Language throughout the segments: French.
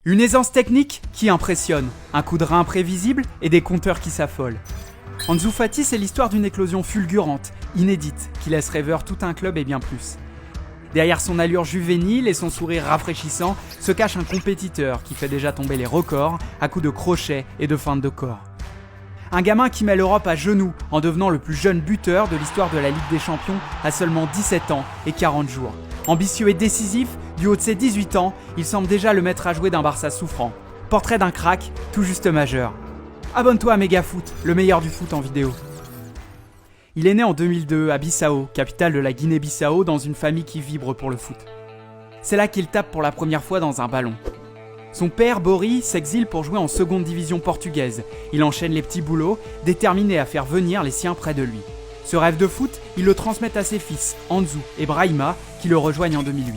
Une aisance technique qui impressionne, un coup de rein imprévisible et des compteurs qui s'affolent. Ansu Fati, c'est l'histoire d'une éclosion fulgurante, inédite, qui laisse rêveur tout un club et bien plus. Derrière son allure juvénile et son sourire rafraîchissant se cache un compétiteur qui fait déjà tomber les records à coups de crochets et de feintes de corps. Un gamin qui met l'Europe à genoux en devenant le plus jeune buteur de l'histoire de la Ligue des Champions à seulement 17 ans et 40 jours. Ambitieux et décisif, du haut de ses 18 ans, il semble déjà le maître à jouer d'un Barça souffrant. Portrait d'un crack, tout juste majeur. Abonne-toi à Megafoot, le meilleur du foot en vidéo. Il est né en 2002 à Bissau, capitale de la Guinée-Bissau, dans une famille qui vibre pour le foot. C'est là qu'il tape pour la première fois dans un ballon. Son père, Boris, s'exile pour jouer en seconde division portugaise. Il enchaîne les petits boulots, déterminé à faire venir les siens près de lui. Ce rêve de foot, il le transmet à ses fils, Ansu et Brahima, qui le rejoignent en 2008.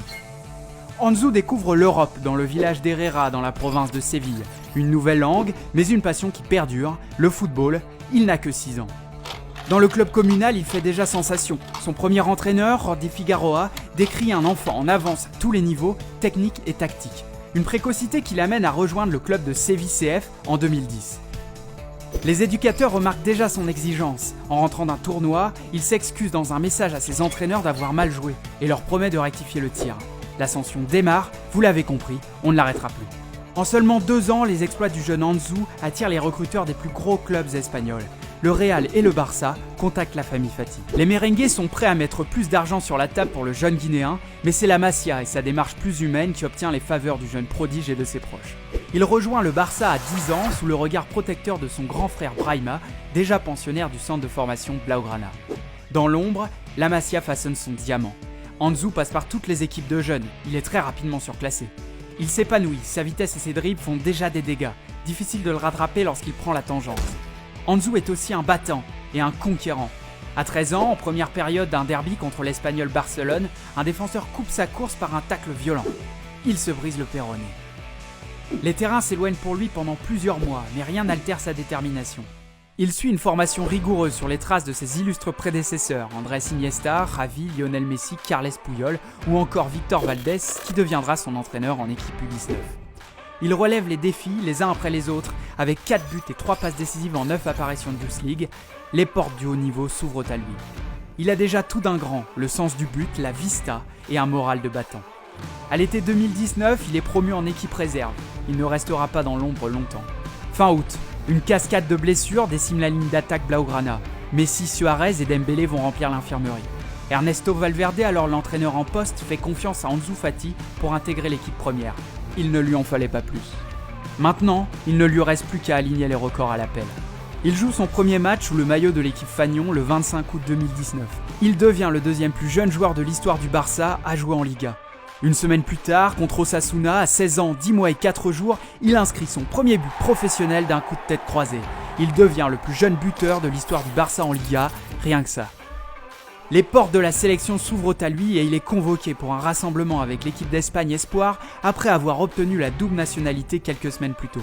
Ansu découvre l'Europe dans le village d'Herrera, dans la province de Séville. Une nouvelle langue, mais une passion qui perdure, le football. Il n'a que 6 ans. Dans le club communal, il fait déjà sensation. Son premier entraîneur, Jordi Figueroa, décrit un enfant en avance à tous les niveaux, techniques et tactiques. Une précocité qui l'amène à rejoindre le club de Séville CF en 2010. Les éducateurs remarquent déjà son exigence. En rentrant d'un tournoi, il s'excuse dans un message à ses entraîneurs d'avoir mal joué et leur promet de rectifier le tir. L'ascension démarre, vous l'avez compris, on ne l'arrêtera plus. En seulement 2 ans, les exploits du jeune Ansu attirent les recruteurs des plus gros clubs espagnols. Le Real et le Barça contactent la famille Fati. Les merengues sont prêts à mettre plus d'argent sur la table pour le jeune Guinéen, mais c'est la Masia et sa démarche plus humaine qui obtient les faveurs du jeune prodige et de ses proches. Il rejoint le Barça à 10 ans sous le regard protecteur de son grand frère Brahima, déjà pensionnaire du centre de formation Blaugrana. Dans l'ombre, la Masia façonne son diamant. Ansu passe par toutes les équipes de jeunes, il est très rapidement surclassé. Il s'épanouit, sa vitesse et ses dribbles font déjà des dégâts. Difficile de le rattraper lorsqu'il prend la tangente. Ansu est aussi un battant et un conquérant. À 13 ans, en première période d'un derby contre l'Espagnol Barcelone, un défenseur coupe sa course par un tacle violent. Il se brise le péroné. Les terrains s'éloignent pour lui pendant plusieurs mois, mais rien n'altère sa détermination. Il suit une formation rigoureuse sur les traces de ses illustres prédécesseurs, Andrés Iniesta, Xavi, Lionel Messi, Carles Puyol ou encore Victor Valdés, qui deviendra son entraîneur en équipe U19. Il relève les défis les uns après les autres, avec 4 buts et 3 passes décisives en 9 apparitions de Youth League, les portes du haut niveau s'ouvrent à lui. Il a déjà tout d'un grand, le sens du but, la vista et un moral de battant. À l'été 2019, il est promu en équipe réserve. Il ne restera pas dans l'ombre longtemps. Fin août, une cascade de blessures décime la ligne d'attaque Blaugrana. Messi, Suarez et Dembélé vont remplir l'infirmerie. Ernesto Valverde, alors l'entraîneur en poste, fait confiance à Ansu Fati pour intégrer l'équipe première. Il ne lui en fallait pas plus. Maintenant, il ne lui reste plus qu'à aligner les records à l'appel. Il joue son premier match sous le maillot de l'équipe Fagnon le 25 août 2019. Il devient le deuxième plus jeune joueur de l'histoire du Barça à jouer en Liga. Une semaine plus tard, contre Osasuna, à 16 ans, 10 mois et 4 jours, il inscrit son premier but professionnel d'un coup de tête croisé. Il devient le plus jeune buteur de l'histoire du Barça en Liga, rien que ça. Les portes de la sélection s'ouvrent à lui et il est convoqué pour un rassemblement avec l'équipe d'Espagne Espoir après avoir obtenu la double nationalité quelques semaines plus tôt.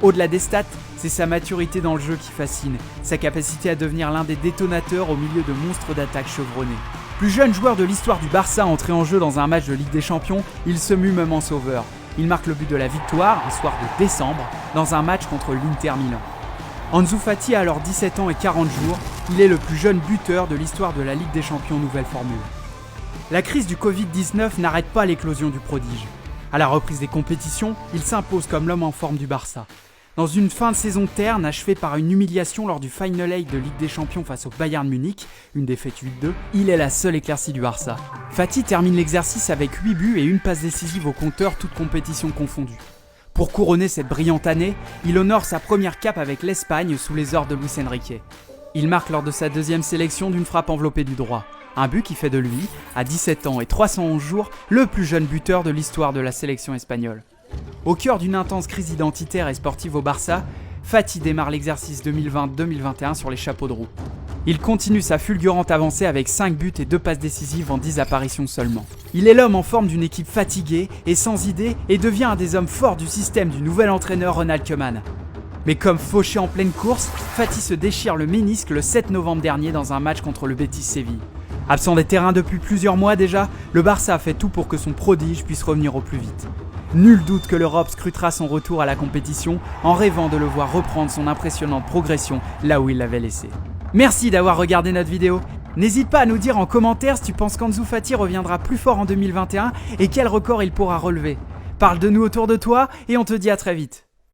Au-delà des stats, c'est sa maturité dans le jeu qui fascine, sa capacité à devenir l'un des détonateurs au milieu de monstres d'attaque chevronnés. Plus jeune joueur de l'histoire du Barça entré en jeu dans un match de Ligue des Champions, il se mue même en sauveur. Il marque le but de la victoire, un soir de décembre, dans un match contre l'Inter Milan. Ansu Fati a alors 17 ans et 40 jours, il est le plus jeune buteur de l'histoire de la Ligue des Champions nouvelle formule. La crise du Covid-19 n'arrête pas l'éclosion du prodige. À la reprise des compétitions, il s'impose comme l'homme en forme du Barça. Dans une fin de saison terne achevée par une humiliation lors du Final 8 de Ligue des Champions face au Bayern Munich, une défaite 8-2, il est la seule éclaircie du Barça. Fati termine l'exercice avec 8 buts et une passe décisive au compteur, toutes compétitions confondues. Pour couronner cette brillante année, il honore sa première cape avec l'Espagne sous les ordres de Luis Enrique. Il marque lors de sa deuxième sélection d'une frappe enveloppée du droit. Un but qui fait de lui, à 17 ans et 311 jours, le plus jeune buteur de l'histoire de la sélection espagnole. Au cœur d'une intense crise identitaire et sportive au Barça, Fati démarre l'exercice 2020-2021 sur les chapeaux de roue. Il continue sa fulgurante avancée avec 5 buts et 2 passes décisives en 10 apparitions seulement. Il est l'homme en forme d'une équipe fatiguée et sans idée et devient un des hommes forts du système du nouvel entraîneur Ronald Koeman. Mais comme fauché en pleine course, Fati se déchire le ménisque le 7 novembre dernier dans un match contre le Betis Séville. Absent des terrains depuis plusieurs mois déjà, le Barça a fait tout pour que son prodige puisse revenir au plus vite. Nul doute que l'Europe scrutera son retour à la compétition en rêvant de le voir reprendre son impressionnante progression là où il l'avait laissée. Merci d'avoir regardé notre vidéo. N'hésite pas à nous dire en commentaire si tu penses qu'Ansu Fati reviendra plus fort en 2021 et quel record il pourra relever. Parle de nous autour de toi et on te dit à très vite.